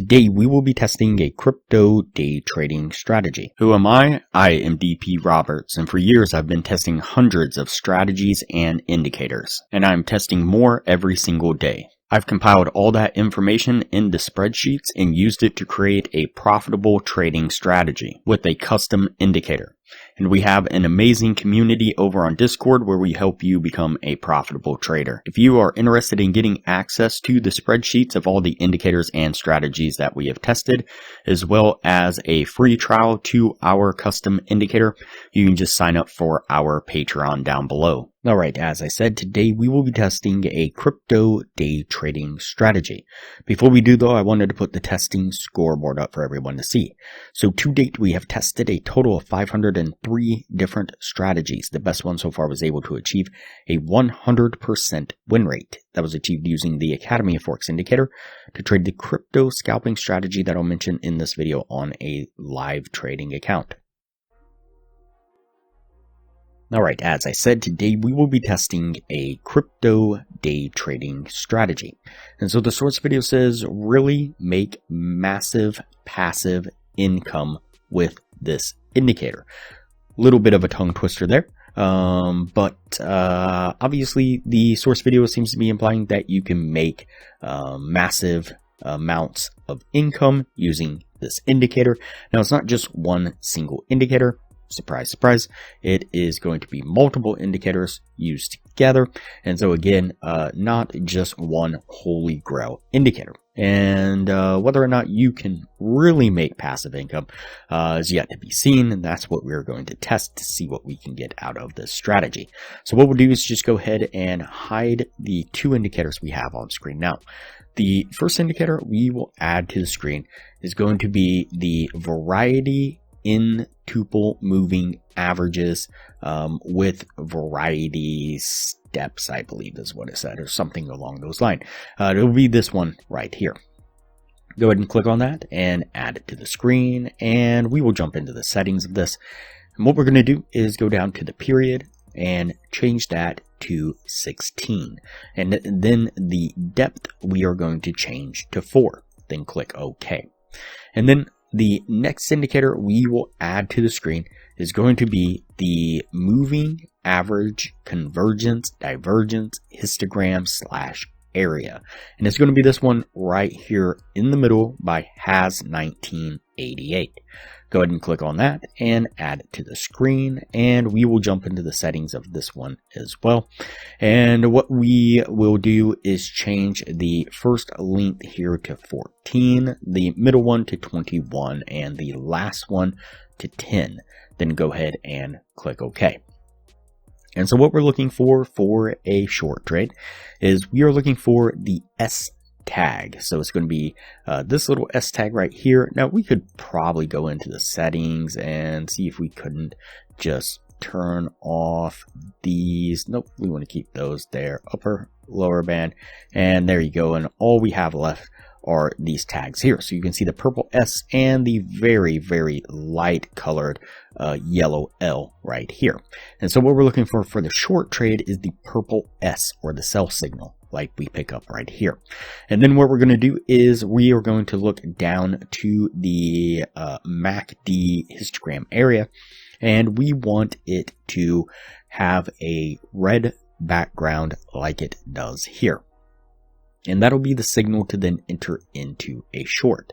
Today we will be testing a crypto day trading strategy. Who am I? I am DP Roberts, and for years I've been testing hundreds of strategies and indicators, and I'm testing more every single day. I've compiled all that information into spreadsheets and used it to create a profitable trading strategy with a custom indicator. And we have an amazing community over on Discord where we help you become a profitable trader. If you are interested in getting access to the spreadsheets of all the indicators and strategies that we have tested, as well as a free trial to our custom indicator, you can just sign up for our Patreon down below. Alright, as I said, today we will be testing a crypto day trading strategy. Before we do though, I wanted to put the testing scoreboard up for everyone to see. So to date, we have tested a total of 503 different strategies. The best one so far was able to achieve a 100% win rate. That was achieved using the Academy of Forex indicator to trade the crypto scalping strategy that I'll mention in this video on a live trading account. Alright, as I said, today we will be testing a crypto day trading strategy. And so the source video says, really make massive passive income with this indicator. Little bit of a tongue twister there. But obviously the source video seems to be implying that you can make massive amounts of income using this indicator. Now it's not just one single indicator. Surprise, surprise, it is going to be multiple indicators used together. And so again, not just one holy grail indicator. And whether or not you can really make passive income is yet to be seen. And that's what we're going to test to see what we can get out of this strategy. So what we'll do is just go ahead and hide the two indicators we have on screen now. The first indicator we will add to the screen is going to be the variety in tuple moving averages with variety steps, I believe is what it said, or something along those lines. It'll be this one right here. Go ahead and click on that and add it to the screen, and we will jump into the settings of this. And what we're going to do is go down to the period and change that to 16. And then the depth we are going to change to 4. Then click OK. And then the next indicator we will add to the screen is going to be the moving average convergence divergence histogram / area. And it's going to be this one right here in the middle by has 1988. Go ahead and click on that and add it to the screen, and we will jump into the settings of this one as well. And what we will do is change the first length here to 14, the middle one to 21, and the last one to 10. Then go ahead and click OK. And so what we're looking for a short trade is we are looking for the S tag. So it's going to be this little S tag right here. Now we could probably go into the settings and see if we couldn't just turn off these. Nope, we want to keep those there, upper, lower band, and there you go. And all we have left are these tags here. So you can see the purple S and the very, very light colored yellow L right here. And so what we're looking for the short trade is the purple S, or the sell signal, like we pick up right here. And then what we're going to do is we are going to look down to the MACD histogram area, and we want it to have a red background like it does here. And that'll be the signal to then enter into a short.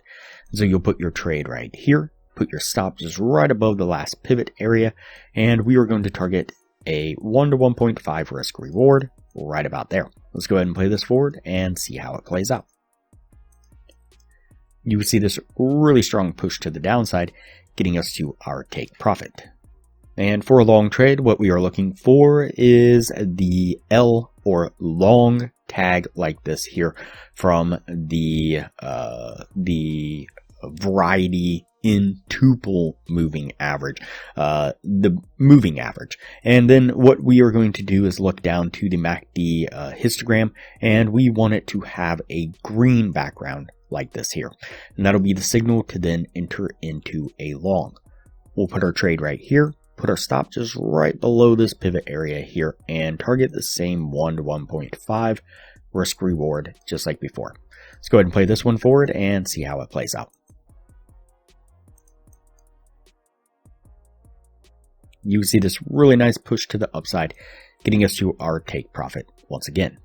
So you'll put your trade right here, put your stop just right above the last pivot area, and we are going to target a 1 to 1.5 risk reward right about there. Let's go ahead and play this forward and see how it plays out. You see this really strong push to the downside, getting us to our take profit. And for a long trade, what we are looking for is the L, or long tag like this here, from the variety in tuple moving average, the moving average. And then what we are going to do is look down to the MACD histogram, and we want it to have a green background like this here. And that'll be the signal to then enter into a long. We'll put our trade right here, put our stop just right below this pivot area here, and target the same 1 to 1.5 risk reward just like before. Let's go ahead and play this one forward and see how it plays out. You see this really nice push to the upside, getting us to our take profit once again.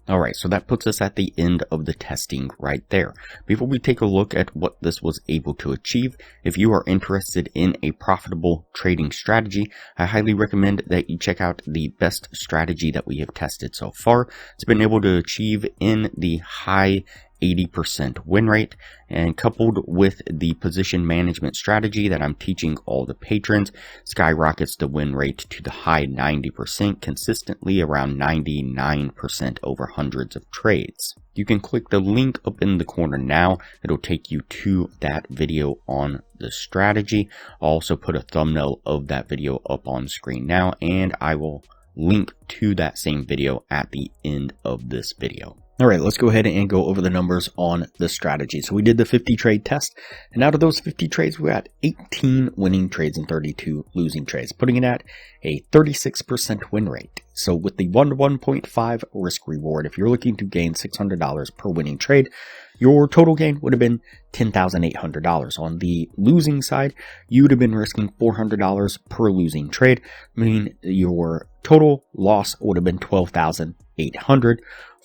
Alright, so that puts us at the end of the testing right there. Before we take a look at what this was able to achieve, if you are interested in a profitable trading strategy, I highly recommend that you check out the best strategy that we have tested so far. It's been able to achieve in the high 80% win rate, and coupled with the position management strategy that I'm teaching all the patrons, skyrockets the win rate to the high 90%, consistently around 99% over hundreds of trades. You can click the link up in the corner now. It'll take you to that video on the strategy. I'll also put a thumbnail of that video up on screen now, and I will link to that same video at the end of this video. Alright, let's go ahead and go over the numbers on the strategy. So we did the 50 trade test, and out of those 50 trades, we got 18 winning trades and 32 losing trades, putting it at a 36% win rate. So with the 1 to 1.5 risk reward, if you're looking to gain $600 per winning trade, your total gain would have been $10,800. On the losing side, you would have been risking $400 per losing trade, meaning your total loss would have been $12,800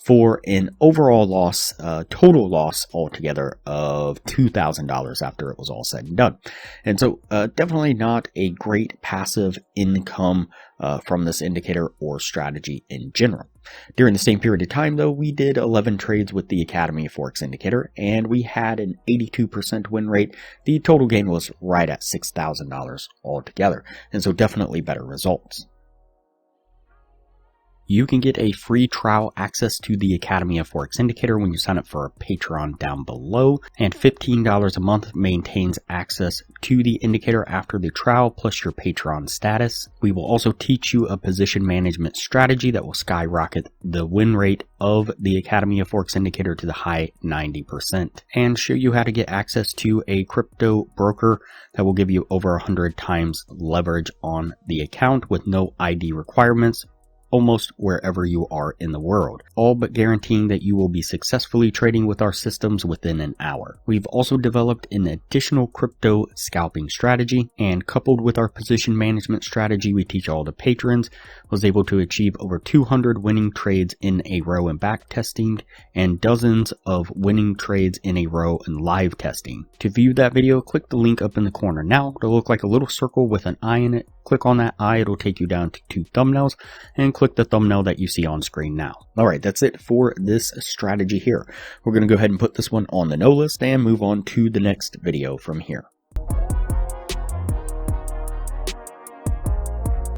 for an overall loss, total loss altogether of $2,000 after it was all said and done. And so definitely not a great passive income from this indicator or strategy in general. During the same period of time, though, we did 11 trades with the Academy of Forex indicator, and we had an 82% win rate. The total gain was right at $6,000 altogether, and so definitely better results. You can get a free trial access to the Academy of Forex Indicator when you sign up for a Patreon down below, and $15 a month maintains access to the indicator after the trial plus your Patreon status. We will also teach you a position management strategy that will skyrocket the win rate of the Academy of Forex Indicator to the high 90%, and show you how to get access to a crypto broker that will give you over 100 times leverage on the account with no ID requirements, almost wherever you are in the world, all but guaranteeing that you will be successfully trading with our systems within an hour. We've also developed an additional crypto scalping strategy, and coupled with our position management strategy we teach all the patrons, was able to achieve over 200 winning trades in a row in back testing and dozens of winning trades in a row in live testing. To view that video, click the link up in the corner now. It'll look like a little circle with an eye in it. Click on that eye, it'll take you down to 2 thumbnails, and click the thumbnail that you see on screen now. Alright, that's it for this strategy here. We're going to go ahead and put this one on the no list and move on to the next video from here.